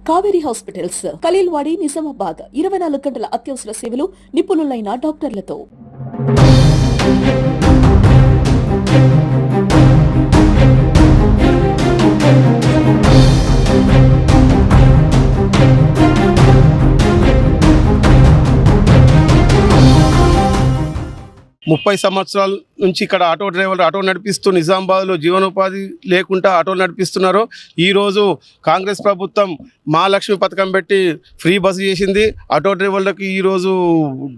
Kaveri hospitals, Khaleelwadi, Nizamabad 24 గంటల అత్యవసర సేవలు, నిపుణులైన డాక్టర్లతో. ముప్పై సంవత్సరాల నుంచి ఇక్కడ ఆటో డ్రైవర్లు ఆటో నడిపిస్తూ నిజామాబాద్లో జీవనోపాధి లేకుండా ఆటోలు నడిపిస్తున్నారు. ఈరోజు కాంగ్రెస్ ప్రభుత్వం మహాలక్ష్మి పథకం పెట్టి ఫ్రీ బస్సు చేసింది. ఆటో డ్రైవర్లకు ఈరోజు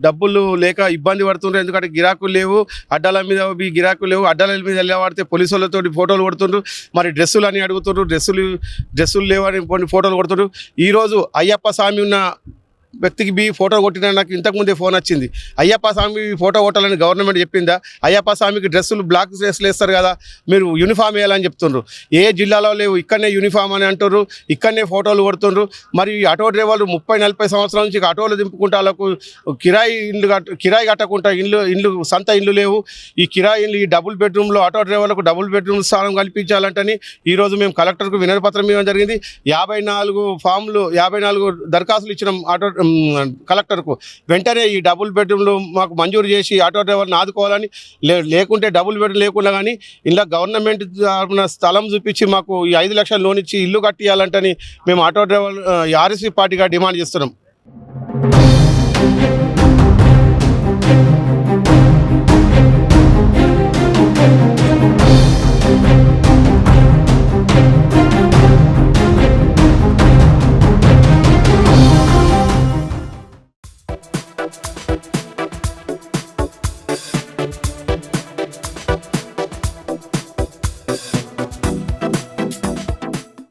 డబ్బులు లేక ఇబ్బంది పడుతుండ్రు. ఎందుకంటే గిరాకులు లేవు, అడ్డాల మీద గిరాకులు లేవు. అడ్డాల మీద వెళ్ళవాడితే పోలీసు వాళ్ళతో ఫోటోలు కొడుతుండ్రు. మరి డ్రెస్సులు అని అడుగుతుండ్రు, డ్రెస్సులు లేవని ఫోటోలు కొడుతుండ్రు. ఈరోజు అయ్యప్ప స్వామి ఉన్న వ్యక్తికి ఫోటో కొట్టిన నాకు ఇంతకుముందే ఫోన్ వచ్చింది. అయ్యప్ప స్వామి ఫోటో కొట్టాలని గవర్నమెంట్ చెప్పిందా? అయ్యప్ప స్వామికి డ్రెస్సులు బ్లాక్ డ్రెస్సులు వేస్తారు కదా, మీరు యూనిఫామ్ వేయాలని చెప్తుండ్రు. ఏ జిల్లాలో లేవు, ఇక్కడనే యూనిఫామ్ అని అంటున్నారు, ఇక్కడనే ఫోటోలు కొడుతుండ్రు. మరి ఆటో డ్రైవర్లు 30-40 సంవత్సరాల నుంచి ఆటోలు దింపుకుంటా వాళ్ళకు కిరాయి కట్టకుండా ఇండ్లు సొంత ఇండ్లు లేవు. ఈ కిరాయి ఇండ్లు, ఈ డబుల్ బెడ్రూమ్లో ఆటో డ్రైవర్లకు డబుల్ బెడ్రూమ్ స్థానం కల్పించాలంటని ఈరోజు మేము కలెక్టర్కు వినతి పత్రం ఇవ్వడం జరిగింది. 54 దరఖాస్తులు ఇచ్చినాం ఆటో కలెక్టర్కు. వెంటనే ఈ డబుల్ బెడ్రూమ్లు మాకు మంజూరు చేసి ఆటో డ్రైవర్ని ఆదుకోవాలని, లేకుంటే డబుల్ బెడ్రూమ్ లేకుండా కానీ ఇలా గవర్నమెంట్ స్థలం చూపించి మాకు ఈ 5 లక్షల లోన్ ఇచ్చి ఇల్లు కట్టియాలంటని మేము ఆటో డ్రైవర్ ఆర్ఎస్పీ పార్టీగా డిమాండ్ చేస్తున్నాం.